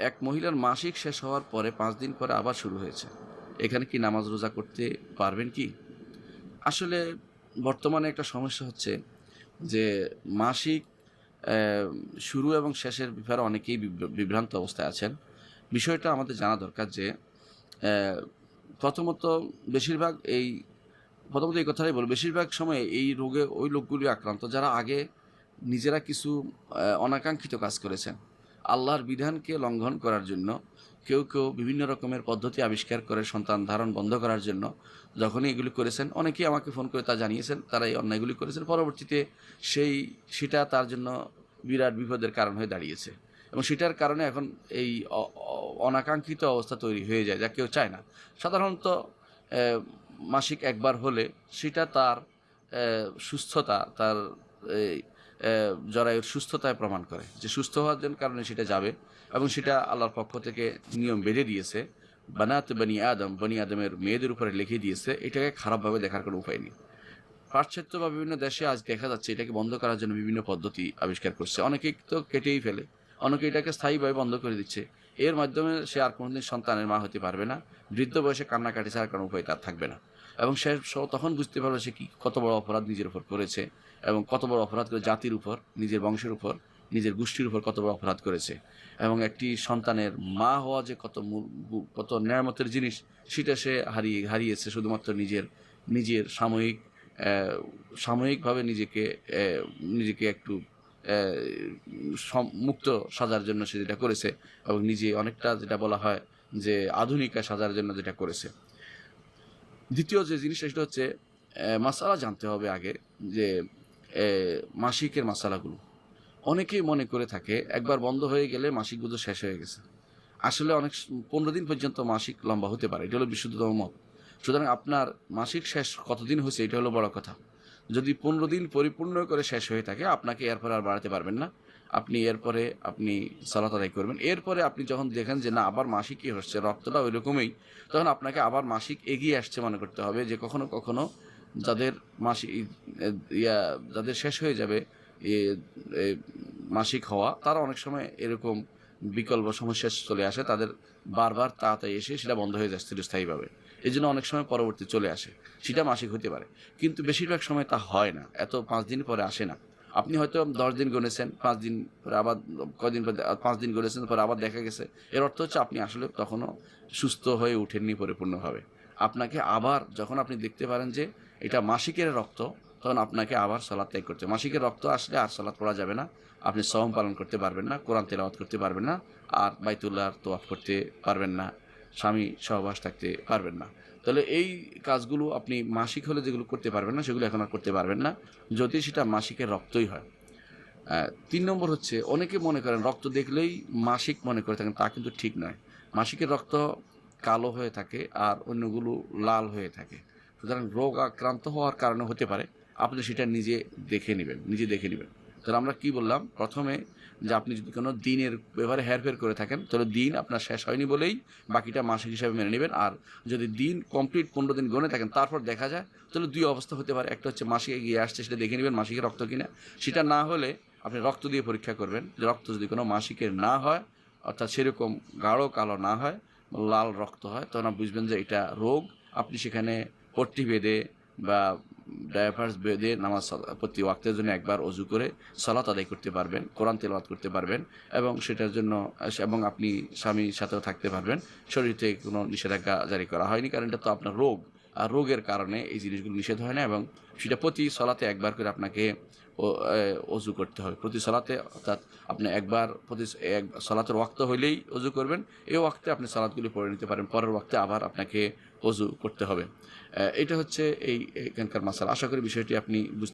এক মহিলার মাসিক শেষ হওয়ার পরে 5 দিন পরে আবার শুরু হয়েছে। এখানে কি নামাজ রোজা করতে পারবেন কি? আসলে বর্তমানে একটা সমস্যা হচ্ছে যে মাসিক শুরু এবং শেষের ব্যাপারে অনেকেই বিভ্রান্ত অবস্থায় আছেন। বিষয়টা আমাদের জানা দরকার যে অ্যা প্রথমত বেশিরভাগ এই প্রথমত এই কথাটাই বলব, বেশিরভাগ সময়ে এই রোগে ওই লোকগুলি আক্রান্ত যারা আগে নিজেরা কিছু অনাকাঙ্ক্ষিত কাজ করেছেন। আল্লাহর বিধানকে লঙ্ঘন করার জন্য কেউ বিভিন্ন রকমের পদ্ধতি আবিষ্কার করে সন্তান ধারণ বন্ধ করার জন্য যখনই এগুলি করেছেন, অনেকেই আমাকে ফোন করে তা জানিয়েছেন তারা এই অন্যায়গুলি করেছেন। পরবর্তীতে সেটা তার জন্য বিরাট বিপদের কারণ হয়ে দাঁড়িয়েছে এবং সেটার কারণে এখন এই অনাকাঙ্ক্ষিত অবস্থা তৈরি হয়ে যায় যা কেউ চায় না। সাধারণত অ্যা মাসিক একবার হলে সেটা তার সুস্থতা, তার এই জরায়ুর সুস্থতায় প্রমাণ করে যে সুস্থ হওয়ার জন্য কারণে সেটা যাবে এবং সেটা আল্লাহর পক্ষ থেকে নিয়ম বেঁধে দিয়েছে। বানাত বনি আদম, বনি আদমের মেয়েদের উপরে লিখে দিয়েছে। এটাকে খারাপভাবে দেখার কোনো উপায় নেই। পাশ্চাত্য বা বিভিন্ন দেশে আজ দেখা যাচ্ছে এটাকে বন্ধ করার জন্য বিভিন্ন পদ্ধতি আবিষ্কার করছে। অনেকেই তো কেটেই ফেলে, অনেকে এটাকে স্থায়ীভাবে বন্ধ করে দিচ্ছে। এর মাধ্যমে সে আর কোনোদিন সন্তানের মা হতে পারবে না। বৃদ্ধ বয়সে কান্নাকাটি ছাড়া কোনো উপায় তার থাকবে না এবং সে তখন বুঝতে পারবে সে কত বড় অপরাধ নিজের উপর করেছে এবং কত বড় অপরাধ করে জাতির উপর, নিজের বংশের উপর, নিজের গোষ্ঠীর উপর কত বড় অপরাধ করেছে এবং একটি সন্তানের মা হওয়া যে কত নেয়ামতের জিনিস সেটা সে হারিয়েছে শুধুমাত্র নিজের সাময়িকভাবে নিজেকে একটু মুক্ত সাজার জন্য সে যেটা করেছে এবং নিজে অনেকটা যেটা বলা হয় যে আধুনিকা সাজার জন্য যেটা করেছে। দ্বিতীয় যে জিনিসটা সেটা হচ্ছে মাসালা জানতে হবে আগে যে মাসিকের মাসালাগুলো। অনেকেই মনে করে থাকে একবার বন্ধ হয়ে গেলে মাসিকগুলো শেষ হয়ে গেছে। আসলে 15 দিন পর্যন্ত মাসিক লম্বা হতে পারে। এটা হলো বিশুদ্ধতম মত। সুতরাং আপনার মাসিক শেষ কতদিন হয়েছে এটা হলো বড় কথা। যদি 15 দিন পরিপূর্ণ করে শেষ হয়ে থাকে আপনাকে এরপরে আর বাড়াতে পারবেন না। আপনি সালাত আদায় করবেন। এরপরে আপনি যখন দেখেন যে না আবার মাসিকই হচ্ছে, রক্তটা ওইরকমই, তখন আপনাকে আবার মাসিক এগিয়ে আসছে মনে করতে হবে যে কখনো যাদের মাসিক যাদের শেষ হয়ে যাবে এ এ মাসিক হওয়া, তারা অনেক সময় এরকম বিকল্প সমস্যা চলে আসে। তাদের বারবার তাড়াতাড়ি এসে সেটা বন্ধ হয়ে যাচ্ছে চিরস্থায়ীভাবে। এজন্য অনেক সময় পরবর্তী চলে আসে। সেটা মাসিক হতে পারে। কিন্তু বেশিরভাগ সময় তা হয় না। এত 5 দিন পরে আসে না। আপনি হয়তো 10 দিন গুনেছেন, 5 দিন পরে আবার কয়দিন পরে 5 দিন গুনেছেন, পরে আবার দেখা গেছে। এর অর্থ হচ্ছে আপনি আসলে তখনও সুস্থ হয়ে ওঠেননি পরিপূর্ণভাবে। আপনাকে আবার যখন আপনি দেখতে পারেন যে এটা মাসিকের রক্ত, তখন আপনাকে আবার সালাত ত্যাগ করতে হবে। মাসিকের রক্ত আসলে আর সালাত পড়া যাবে না। আপনি সওম পালন করতে পারবেন না, কোরআন তেলাওয়াত করতে পারবেন না, আর বাইতুল্লাহর তওয়াফ করতে পারবেন না, স্বামী সহবাস থাকতে পারবেন না। তাহলে এই কাজগুলো আপনি মাসিক হলে যেগুলো করতে পারবেন না সেগুলো এখন আর করতে পারবেন না, যদি সেটা মাসিকের রক্তই হয়। ৩ নম্বর হচ্ছে অনেকে মনে করেন রক্ত দেখলেই মাসিক মনে করে থাকেন, তা কিন্তু ঠিক নয়। মাসিকের রক্ত কালো হয়ে থাকে আর অন্যগুলো লাল হয়ে থাকে। সুতরাং রোগ আক্রান্ত হওয়ার কারণে হতে পারে। আপনি সেটা নিজে দেখে নেবেন। তাহলে আমরা কি বললাম? প্রথমে যে আপনি যদি কোনো দিনের ব্যাপারে হেরফের করে থাকেন, তাহলে দিন আপনার শেষ হয়নি বলেই বাকিটা মাসিক হিসাবে মেনে নেবেন। আর যদি দিন কমপ্লিট 15 দিন গুনে থাকেন তারপর দেখা যায়, তাহলে 2 অবস্থা হতে পারে। একটা হচ্ছে মাসিক এগিয়ে আসছে সেটা দেখে নেবেন মাসিকের রক্ত কিনা। সেটা না হলে আপনি রক্ত দিয়ে পরীক্ষা করবেন যে রক্ত যদি কোনো মাসিকের না হয়, অর্থাৎ সেরকম গাঢ় কালো না হয়, লাল রক্ত হয়, তখন আপনি বুঝবেন যে এটা রোগ। আপনি সেখানে পট্টি বেঁধে বা ডায়াপার্স বেঁধে নামাজ প্রতি ওয়াক্তের জন্য একবার অজু করে সালাত আদায় করতে পারবেন, কোরআন তেলাওয়াত করতে পারবেন এবং সেটার জন্য এবং আপনি স্বামীর সাথেও থাকতে পারবেন। শরীর থেকে কোনো নিষেধাজ্ঞা জারি করা হয়নি, কারণ এটা তো আপনার রোগ। আর রোগের কারণে এই জিনিসগুলো নিষেধ হয় না এবং সেটা প্রতি সলাতে একবার করে আপনাকে অজু করতে হবে। প্রতি সলাতে, অর্থাৎ আপনি একবার প্রতি সলাতের ওয়াক্ত হইলেই অজু করবেন। এই ওয়াক্তে আপনি সালাতগুলি পড়ে নিতে পারেন, পরের ওয়াক্তে আবার আপনাকে অজু করতে হবে। এটা হচ্ছে এখানকার মাসালা। আশা করি বিষয়টি আপনি বুঝতে